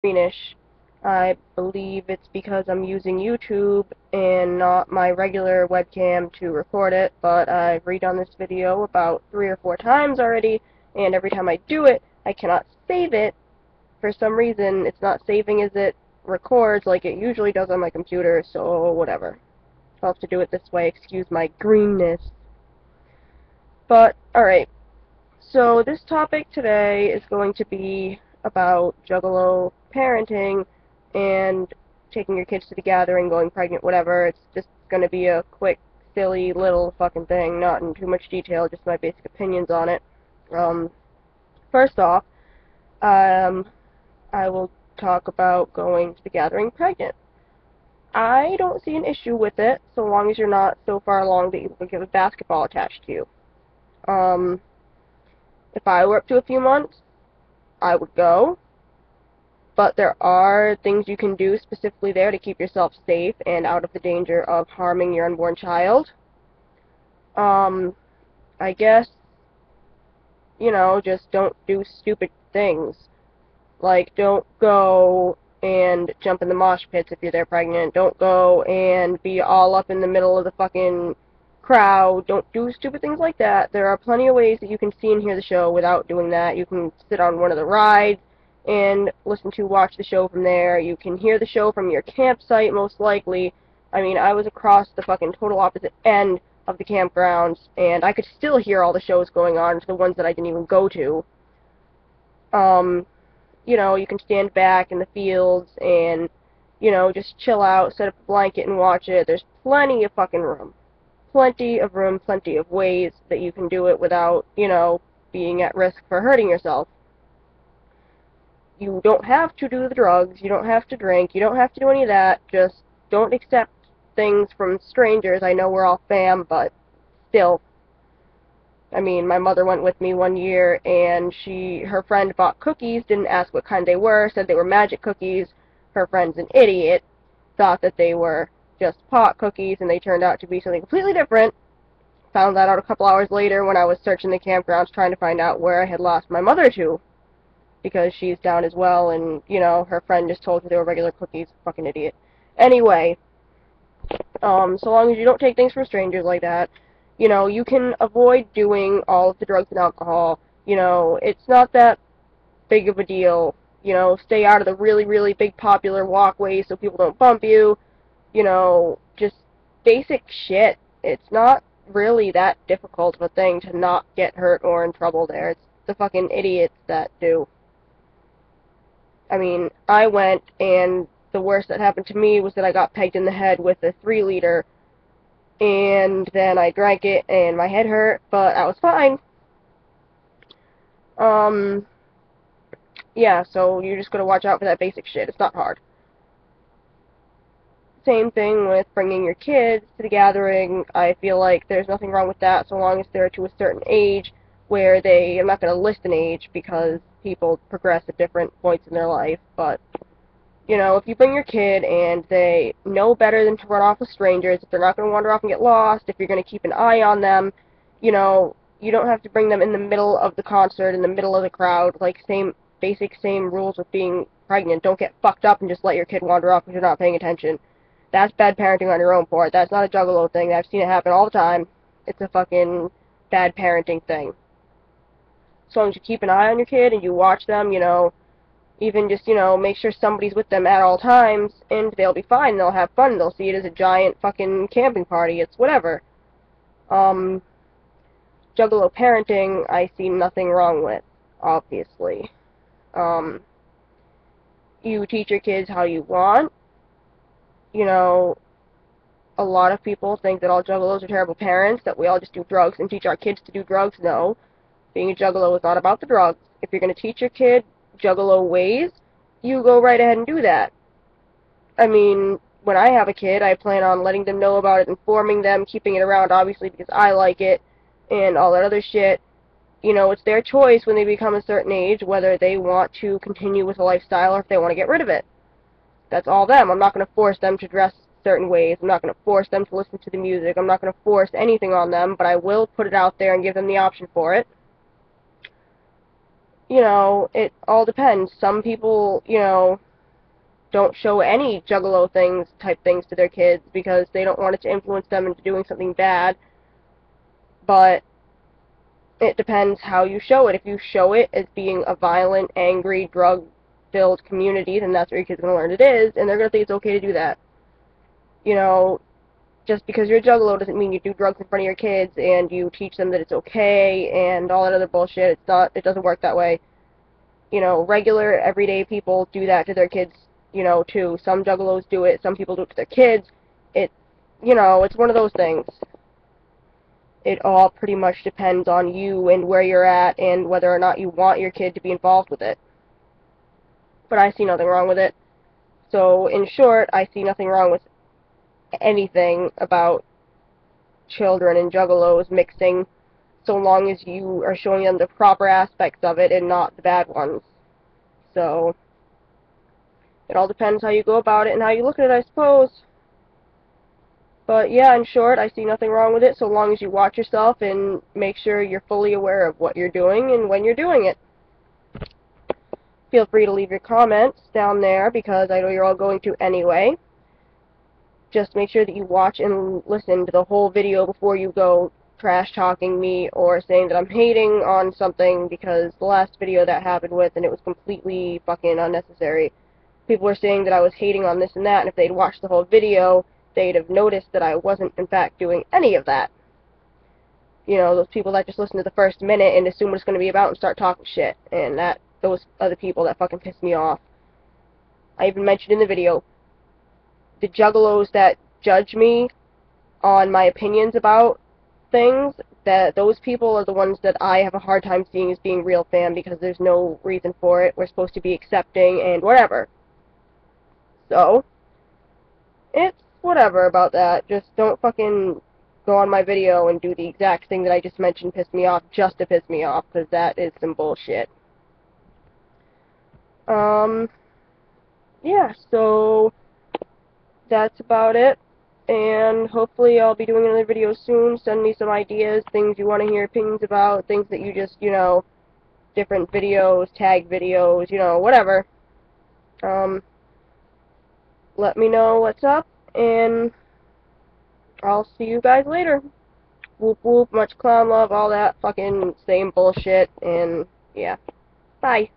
greenish. I believe it's because I'm using YouTube and not my regular webcam to record it, but I've redone this video about 3 or 4 times already, and every time I do it, I cannot save it. For some reason, it's not saving as it records like it usually does on my computer, so whatever. I'll have to do it this way, excuse my greenness. But, alright. So this topic today is going to be about Juggalo parenting and taking your kids to the gathering, going pregnant, whatever. It's just going to be a quick, silly, little fucking thing, not in too much detail, just my basic opinions on it. First off, I will talk about going to the gathering pregnant. I don't see an issue with it, so long as you're not so far along that you can get a basketball attached to you. If I were up to a few months, I would go, but there are things you can do specifically there to keep yourself safe and out of the danger of harming your unborn child. I guess, just don't do stupid things. Like, don't go and jump in the mosh pits if you're there pregnant. Don't go and be all up in the middle of the fucking crowd. Don't do stupid things like that. There are plenty of ways that you can see and hear the show without doing that. You can sit on one of the rides and watch the show from there. You can hear the show from your campsite, most likely. I mean, I was across the fucking total opposite end of the campgrounds, and I could still hear all the shows going on, the ones that I didn't even go to. You can stand back in the fields and, just chill out, set up a blanket and watch it. There's plenty of fucking room. Plenty of room, plenty of ways that you can do it without, being at risk for hurting yourself. You don't have to do the drugs, you don't have to drink, you don't have to do any of that. Just don't accept things from strangers. I know we're all fam, but still. I mean, my mother went with me one year, and her friend bought cookies, didn't ask what kind they were, said they were magic cookies. Her friend's an idiot, thought that they were just pot cookies, and they turned out to be something completely different. Found that out a couple hours later when I was searching the campgrounds trying to find out where I had lost my mother to, because she's down as well, and, her friend just told her they were regular cookies. Fucking idiot. Anyway, so long as you don't take things from strangers like that, you can avoid doing all of the drugs and alcohol. It's not that big of a deal. Stay out of the really, really big popular walkways so people don't bump you. Just basic shit. It's not really that difficult of a thing to not get hurt or in trouble there. It's the fucking idiots that do. I mean, I went, and the worst that happened to me was that I got pegged in the head with a 3-liter, and then I drank it, and my head hurt, but I was fine. Yeah, so you just gotta watch out for that basic shit. It's not hard. Same thing with bringing your kids to the gathering. I feel like there's nothing wrong with that so long as they're to a certain age where I'm not gonna list an age because people progress at different points in their life, but if you bring your kid and they know better than to run off with strangers, if they're not going to wander off and get lost, if you're going to keep an eye on them, you don't have to bring them in the middle of the concert, in the middle of the crowd. Like, same rules with being pregnant. Don't get fucked up and just let your kid wander off because you're not paying attention. That's bad parenting on your own part. That's not a Juggalo thing. I've seen it happen all the time. It's a fucking bad parenting thing. As long as you keep an eye on your kid and you watch them, even just, make sure somebody's with them at all times, and they'll be fine, they'll have fun, they'll see it as a giant fucking camping party, it's whatever. Juggalo parenting, I see nothing wrong with, obviously. You teach your kids how you want. A lot of people think that all Juggalos are terrible parents, that we all just do drugs and teach our kids to do drugs. No. Being a Juggalo is not about the drugs. If you're going to teach your kid Juggalo ways, you go right ahead and do that. I mean, when I have a kid, I plan on letting them know about it, informing them, keeping it around, obviously, because I like it, and all that other shit. It's their choice when they become a certain age, whether they want to continue with a lifestyle or if they want to get rid of it. That's all them. I'm not going to force them to dress certain ways. I'm not going to force them to listen to the music. I'm not going to force anything on them, but I will put it out there and give them the option for it. It all depends. Some people, don't show any Juggalo things, type things to their kids because they don't want it to influence them into doing something bad. But it depends how you show it. If you show it as being a violent, angry, drug-filled community, then that's where your kid's going to learn it is, and they're going to think it's okay to do that. You know, just because you're a Juggalo doesn't mean you do drugs in front of your kids and you teach them that it's okay and all that other bullshit. It's not, it doesn't work that way. You know, regular, everyday people do that to their kids, you know, too. Some Juggalos do it, some people do it to their kids. It, you know, it's one of those things. It all pretty much depends on you and where you're at and whether or not you want your kid to be involved with it. But I see nothing wrong with it. So, in short, I see nothing wrong with anything about children and Juggalos mixing, so long as you are showing them the proper aspects of it and not the bad ones. So, it all depends how you go about it and how you look at it, I suppose. But yeah, in short, I see nothing wrong with it so long as you watch yourself and make sure you're fully aware of what you're doing and when you're doing it. Feel free to leave your comments down there because I know you're all going to anyway. Just make sure that you watch and listen to the whole video before you go trash-talking me or saying that I'm hating on something, because the last video that happened with, and it was completely fucking unnecessary. People were saying that I was hating on this and that, and if they'd watched the whole video, they'd have noticed that I wasn't, in fact, doing any of that. You know, those people that just listen to the first minute and assume what it's going to be about and start talking shit. And those are the people that fucking piss me off. I even mentioned in the video, the Juggalos that judge me on my opinions about things, that those people are the ones that I have a hard time seeing as being real fan, because there's no reason for it. We're supposed to be accepting and whatever. So, it's whatever about that. Just don't fucking go on my video and do the exact thing that I just mentioned piss me off just to piss me off, because that is some bullshit. Yeah, so that's about it, and hopefully I'll be doing another video soon. Send me some ideas, things you want to hear opinions about, things that you just, you know, different videos, tag videos, you know, whatever. Let me know what's up, and I'll see you guys later. Whoop whoop, much clown love, all that fucking same bullshit, and yeah. Bye.